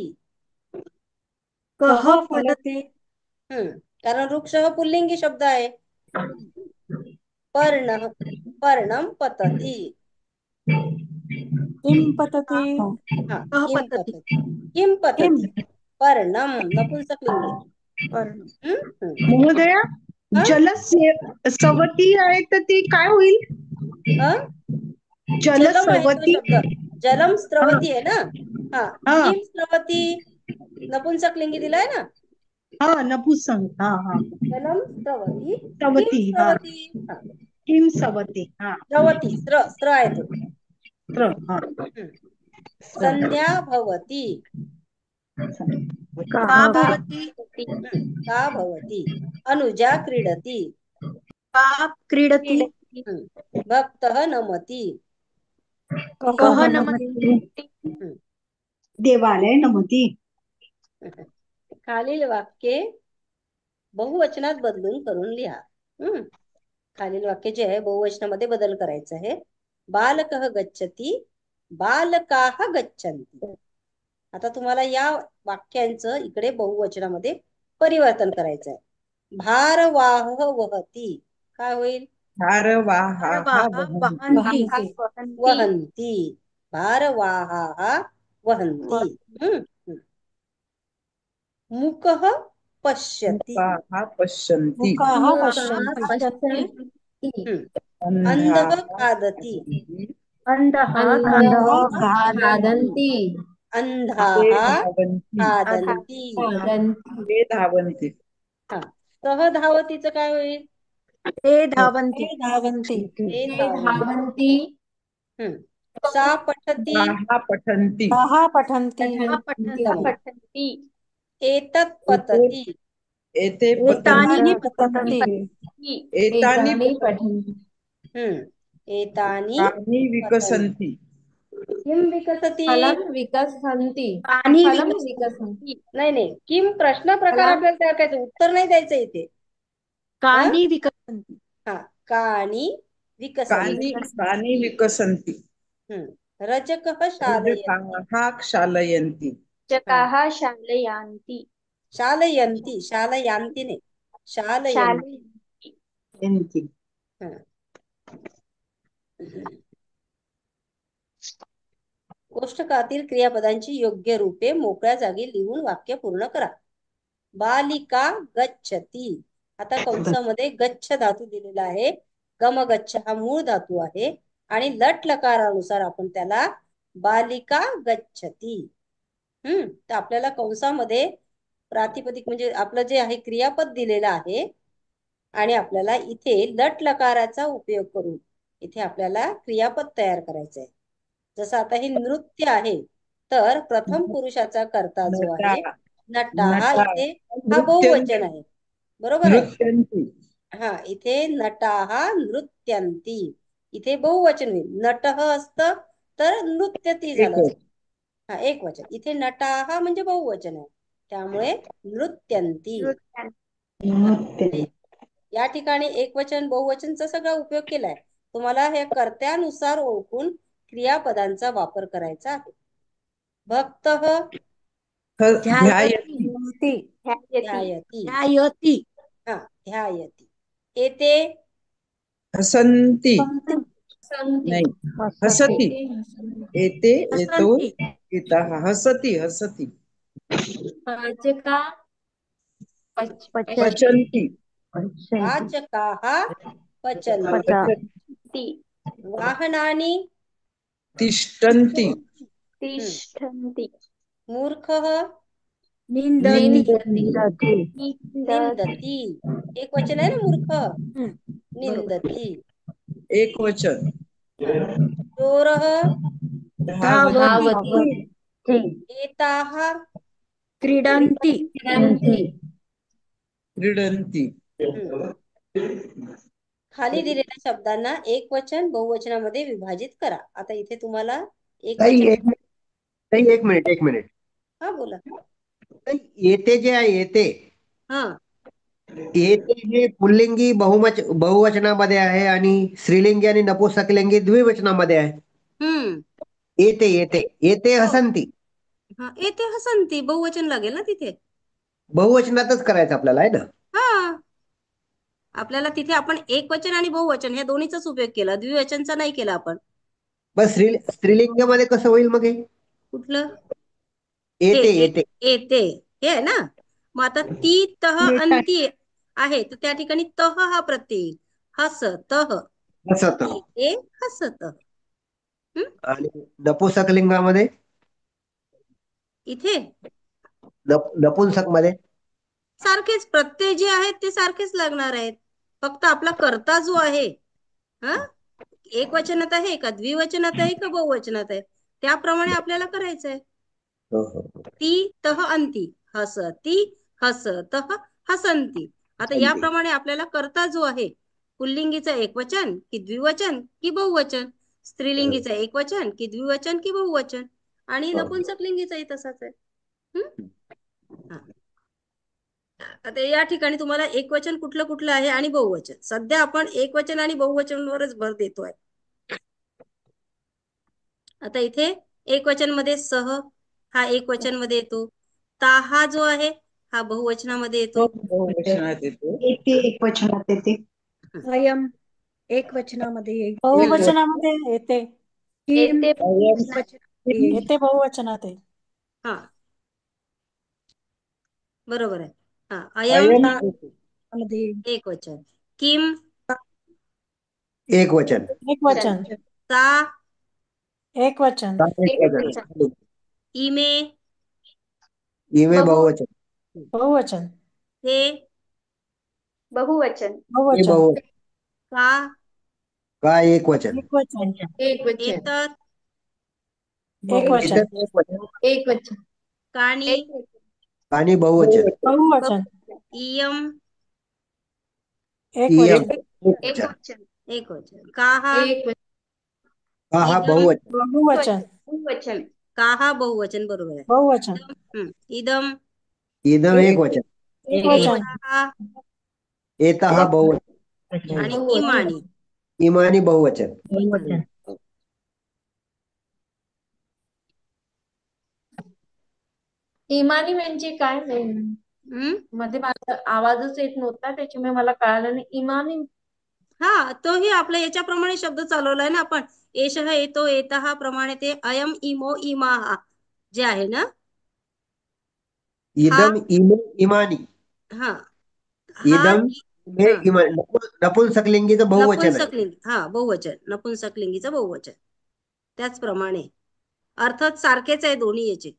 कः फलते कारण वृक्षः पुल्लिंगी शब्द आहे. पर्णः पर्णं पतति. किं पतते किं कः पतति. पतति किं पतति. पर्णं नपुंसकलिंगी. महोदया हा? सवती आहे तर ते काय होईल? जलम आहे तो जलसवती शब्द. जलम स्रवती आहे ना. हा. हा. किम स्रवती नपुंसकलिंगी दिलाय ना. हा नपुसंग हा हा जलम स्रवती. सवती किम हा स्रवती. किम सवती हा स्रवती स्र आहे तो. हा संध्या भवती. का भवति का भवती. अनुजा क्रीडति. का क्रीडति भक्तः नमति. कः नमति देवालय नमती. खालील वाक्ये बहुवचनात बदलून करून लिहा. खालील वाक्य जे आहे बहुवचनामध्ये बदल करायचा आहे. बालकः गच्छति बालकाः गच्छन्ति. आता तुम्हाला या वाक्यांचं इकडे बहुवचनामध्ये परिवर्तन करायचं आहे. भारवाहः वहति काय होईल. भारवाहाः वहन्ति. वहन्ति. भारवाहाः वहन्ति. मुकः पश्यति. मुकाः पश्यन्ति. मुखाः पश्यन्ति अन्धः खादति. अन्धः खादन्ति ते अंधाः धावन्ति. खादन्ति. ते धावन्ति. सह धावतीचं काय होईल. ते धावन्ति ते धावन्ति. धावन्ति सा पठति. ताः पठन्ति. ताः पठन्ति पठन्ति एतत् पतति. एते एतानि पतन्ति. पतन्ति एतानि पठन्ति एतानि तानि विकसन्ति. किं विकसति. फलं विकसन्ति कानि फलं विकसन्ति विकसन्ति नाही किम प्रश्न प्रकार आपल्याला तयार करायचं. उत्तर नाही द्यायचं इथे. कानि विकसन्ति कानि विकसन्ति. कानि विकसन्ति. रजकः शालयति. रजकाः क्षालयन्ति. जकाः शालयन्ति शालयन्ति. शालयान्ति नाही शालयन्ति. शालयन्ति कोष्टकातील क्रियापदांची योग्य रूपे मोकळ्या जागी लिहून वाक्य पूर्ण करा. बालिका गच्छति. आता कंसामध्ये गच्छ धातू दिलेला आहे. गमगच्छ हा मूळ धातू आहे आणि लट लकारानुसार आपण त्याला बालिका गच्छति. तर आपल्याला कंसामध्ये प्रातिपदिक म्हणजे आपलं जे आहे क्रियापद दिलेलं आहे आणि आपल्याला इथे लट लकाराचा उपयोग करून इथे आपल्याला क्रियापद तयार करायचं आहे. जसं आता हे नृत्य आहे तर प्रथम पुरुषाचा कर्ता जो आहे नटाः इथे हा बहुवचन आहे. बरोबर आहे. नृत्यन्ति. हा इथे नटाः नृत्यन्ति. इथे बहुवचन होईल. नटः असतं तर नृत्यती झालं. हा एक वचन. इथे नटाः म्हणजे बहुवचन आहे त्यामुळे नृत्यन्ति. या ठिकाणी एक वचन बहुवचनचा सगळा उपयोग केलाय. तुम्हाला हे कर्त्यानुसार ओळखून क्रियापदांचा वापर करायचा आहे. भक्तः ध्यायति ध्यायति ध्यायति ध्यायति ध्यायति हा ध्यायति एते हसन्ति संती नाही हसति हसति एते एतौ हसन्ति एताः हसति हसति वाचका पचति पचन्ति पचति वाचकाः पचन्ति पचा ति वाहनानि तिष्ठन्ति तिष्ठन्ति मूर्खः निंदति निंदती निन्दति निंदति एक वचन है ना मूर्ख बरोबर निंदति एक वचन चोरः धावति धावती एताः क्रीडन्ति क्रीडन्ति क्रीडन्ति खाली दिलेल्या शब्दांना एक वचन बहुवचनामध्ये विभाजित करा. आता इथे तुम्हाला एक ताई वचन एक ताई, एक मिनिट हा बोला ताई, येते जे आहे येते हा येते हे पुल्लिंगी बहुवचनामध्ये आहे आणि स्त्रीलिंगी आणि नपुंसकलिंगी द्विवचनामध्ये आहे. हम्म येते येते येते हसंती हा येते हसंती बहुवचन लागेल ना तिथे. बहुवचनातच करायचं आपल्याला आहे ना. हा आपल्याला तिथे आपण एक वचन आणि बहुवचन ह्या दोन्हीचाच उपयोग केला, द्विवचनचा नाही केला आपण. बस स्त्रीलिंगामध्ये कसं होईल मग हे? कुठलं येते येते येते हे आहे ना. मग आता ती तह येत आहे. अंती आहे तर त्या ठिकाणी तह हा प्रत्यय येईल. हसत हसत. ते हसत. आणि नपुंसकलिंगामध्ये इथे नपुंसक मध्ये सारखेच प्रत्यय जे आहेत ते सारखेच लागणार आहेत. फक्त आपला कर्ता जो आहे हा एक वचनात आहे का द्विवचनात आहे का बहुवचनात आहे त्याप्रमाणे आपल्याला करायचंय. ती तह अंती हसती हसतः हसंती. आता याप्रमाणे आपल्याला कर्ता जो आहे पुल्लिंगीचं एक वचन की द्विवचन की बहुवचन, स्त्रीलिंगीचं एक वचन की द्विवचन की बहुवचन आणि नपुंसकलिंगीचंही तसाच आहे. हा. आता या ठिकाणी तुम्हाला एक वचन कुठलं कुठलं आहे आणि बहुवचन. सध्या आपण एक वचन आणि बहुवचनवरच भर देतोय. आता इथे एक वचन मध्ये सह हा एक वचन मध्ये येतो. ता हा जो आहे हा बहुवचनामध्ये येतो. बहुवचनात येतो. येते एक वचनात येते. अयम एक वचनामध्ये येईल. बहुवचनामध्ये येते. किम येते वचनामध्ये येईल. येते बहुवचनात आहे. हा बरोबर आहे. हा अयम अयम मध्ये येईल. एक वचन. किम एक वचन. एक वचन सा एक वचन एक वचन. इमे इमे बहुवचन. बहुवचन हे बहुवचन हे बहुवचन बहुवचन. का का एक वचन. एक वचन एक वचन एतत एक वचन इतर एक वचन एक वचन काणी एक वचन आणि बहुवचन. बहुवचन इयम एक इयम वचन एक एक वचन. वचन एक वचन. काहा एक वचन हा हा इदम बहुवचन. बहुवचन बहुवचन काहा बहुवचन बरोबर आहे. बहुवचन इदम इदम एक वचन. एक वचन एताहा येता हा बहुवचन. आणि बहुवचन. इमानी इमानी बहुवचन. बहुवचन इमानी म्हणजे काय हम्म मध्ये माझा आवाजच येत नव्हता त्याच्यामुळे मला कळालं नाही. इमानी हा तोही आपल्या याच्याप्रमाणे शब्द चालवलाय ना आपण. एषः येतो एतः प्रमाणे ते अयम इमो इमाहा जे आहे ना इदम इमे इमानी. हा हा इदम इमे हा. इमानी. नपुंसकलिंगीचं बहुवचन आहे. नपुंसकलिंगी हा बहुवचन नपुंसकलिंगीचं बहुवचन. त्याचप्रमाणे अर्थात सारखेच आहे दोन्ही याचे.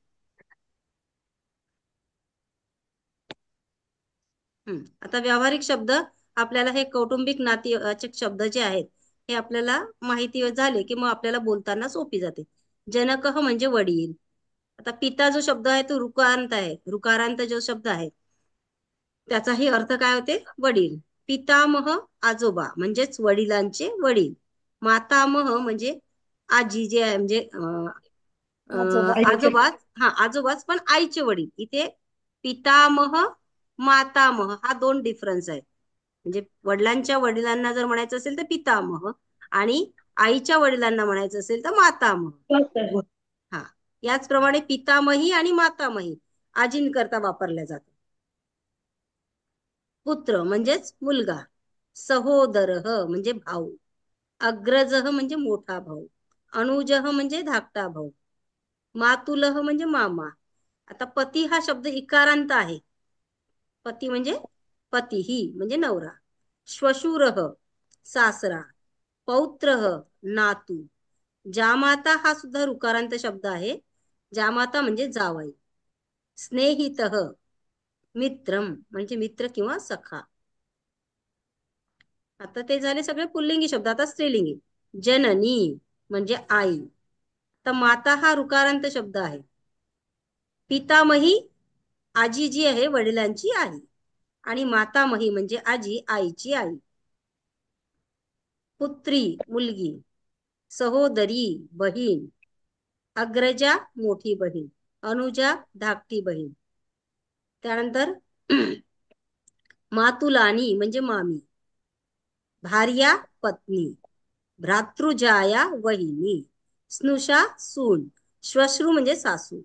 आता व्यावहारिक शब्द आपल्याला हे कौटुंबिक नातेवाचक शब्द जे आहेत हे आपल्याला माहिती झाले की मग आपल्याला बोलताना सोपी जाते. जनकः म्हणजे वडील. आता पिता जो शब्द आहे तो ऋकारांत आहे. ऋकारांत जो शब्द आहे त्याचाही अर्थ काय होते वडील. पितामह आजोबा म्हणजेच वडिलांचे वडील. मातामह म्हणजे आजी जे आहे म्हणजे आजोबाच हा आजोबाच पण आईचे वडील. इथे पितामह मातामह हा दोन डिफरन्स आहे. म्हणजे वडिलांच्या वडिलांना जर म्हणायचं असेल तर पितामह आणि आईच्या वडिलांना म्हणायचं असेल तर मातामह. हा याचप्रमाणे पितामही आणि मातामही आजींकरता वापरल्या जातात. पुत्र म्हणजेच मुलगा, सहोदरः म्हणजे भाऊ, अग्रजः म्हणजे मोठा भाऊ, अनुजः म्हणजे धाकटा भाऊ, मातुलः म्हणजे मामा. आता पती हा शब्द इकारांत आहे. पती म्हणजे पतीही म्हणजे नवरा, श्वशुरः सासरा, पौत्रः नातू, जामाता हा सुद्धा ऋकारांत शब्द आहे. जामाता म्हणजे जावई, स्नेहितः मित्रम म्हणजे मित्र किंवा सखा. आता ते झाले सगळे पुल्लिंगी शब्द. आता स्त्रीलिंगी, जननी म्हणजे आई. तर माता हा ऋकारांत शब्द आहे. पितामही आजी जी आहे वडिलांची आई, आणि मातामही म्हणजे आजी आईची आई. पुत्री मुलगी, सहोदरी बहीण, अग्रजा मोठी बहीण, अनुजा धाकटी बहीण. त्यानंतर मातुलानी म्हणजे मामी, भार्या पत्नी, भ्रातृजाया वहिनी, स्नुषा सून, श्वश्रू म्हणजे सासू.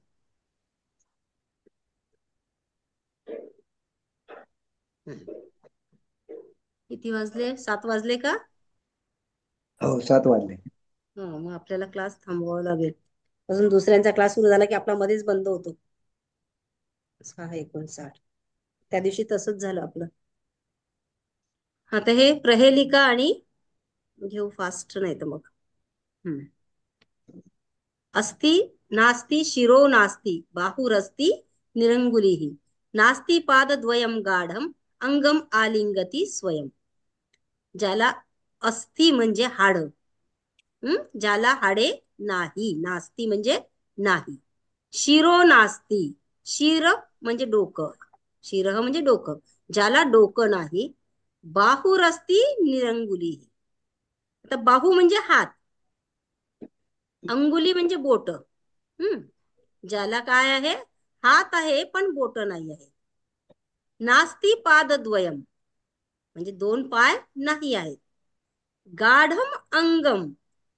किती वाजले? 7 वाजले का? हो 7 वाजले. मग आपल्याला क्लास थांबवावा लागेल. अजून दुसऱ्यांचा क्लास सुरू झाला की आपला मध्येच बंद होतो. 6:59 त्या दिवशी तसंच झालं आपलं. आता हे प्रहेलिका आणि घेऊ फास्ट, नाही तर मग अस्ति नास्ति शिरो नास्ति बाहुरस्ति निरंगुलिः नास्ति पादद्वयं गाढम अंगम आलिंगती स्वयं. ज्याला अस्थि म्हणजे हाड, ज्याला हाडे नाही, नास्ती म्हणजे नाही. शिरो नास्ती, शिर म्हणजे डोकं, शिरह म्हणजे डोकं, ज्याला डोकं नाही. बाहुरस्ति निरंगुली, आता बाहू म्हणजे हात, अंगुली म्हणजे बोट. ज्याला काय आहे? हात आहे पण बोट नाही आहे. नास्ती पादद्वयम म्हणजे 2 पाय नाही आहेत. गाढम अंगम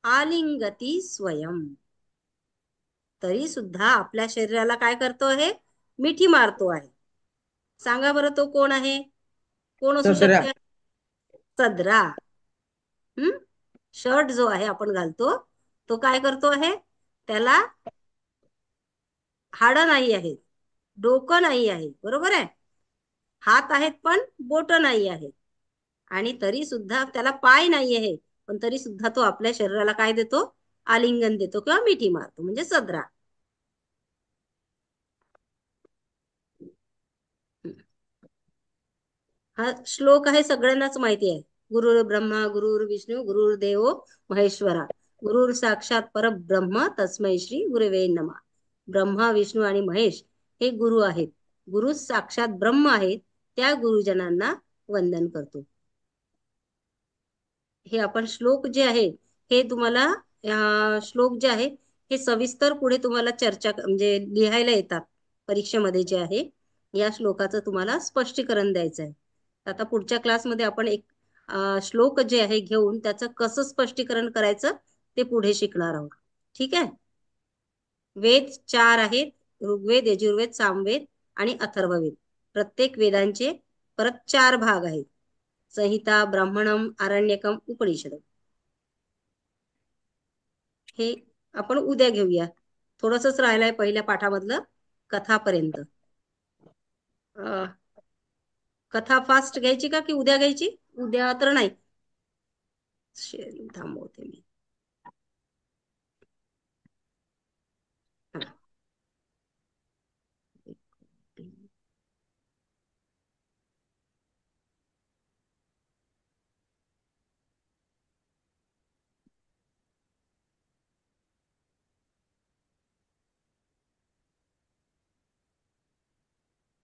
आलिंगती स्वयं, तरी सुद्धा आपल्या शरीराला काय करतो आहे? मिठी मारतो आहे. सांगा बरं तो कोण आहे? कोण असू सदरा. शकते? सदरा. शर्ट जो आहे आपण घालतो तो काय करतो आहे? त्याला हाड नाही आहेत, डोकं नाही आहे, बरोबर आहे. हात आहेत पण बोट नाही आहेत, आणि तरी सुद्धा त्याला पाय नाही आहे, पण तरी सुद्धा तो आपल्या शरीराला काय देतो? आलिंगन देतो किंवा मिठी मारतो, म्हणजे सदरा. हा श्लोक आहे सगळ्यांनाच माहिती आहे. गुरुर ब्रह्मा गुरुर विष्णू गुरुर्देव महेश्वरा गुरुर साक्षात परब्रह्म तस्मै श्री गुरुवे नमः. ब्रह्मा विष्णू आणि महेश हे गुरु आहेत. गुरु साक्षात ब्रह्म आहेत. त्या गुरुजनांना वंदन करतो. हे आपण श्लोक जे आहे हे तुम्हाला श्लोक जे आहे हे सविस्तर पुढे तुम्हाला चर्चा म्हणजे लिहायला येतात परीक्षेमध्ये जे आहे. या श्लोकाचं तुम्हाला स्पष्टीकरण द्यायचं आहे. आता पुढच्या क्लासमध्ये आपण एक श्लोक जे आहे घेऊन त्याचं कसं स्पष्टीकरण करायचं ते पुढे शिकणार आहोत. ठीक आहे. वेद 4 आहेत, ऋग्वेद, यजुर्वेद, सामवेद आणि अथर्ववेद. प्रत्येक वेदांचे परत 4 भाग आहेत. संहिता, ब्राह्मणम, आरण्यकम, उपनिषद. हे आपण उद्या घेऊया. थोडंसंच राहिलंय पहिल्या पाठामधलं कथापर्यंत. कथा फास्ट घ्यायची का की उद्या घ्यायची? उद्या तर नाही, शेअरिंग थांबवते मी.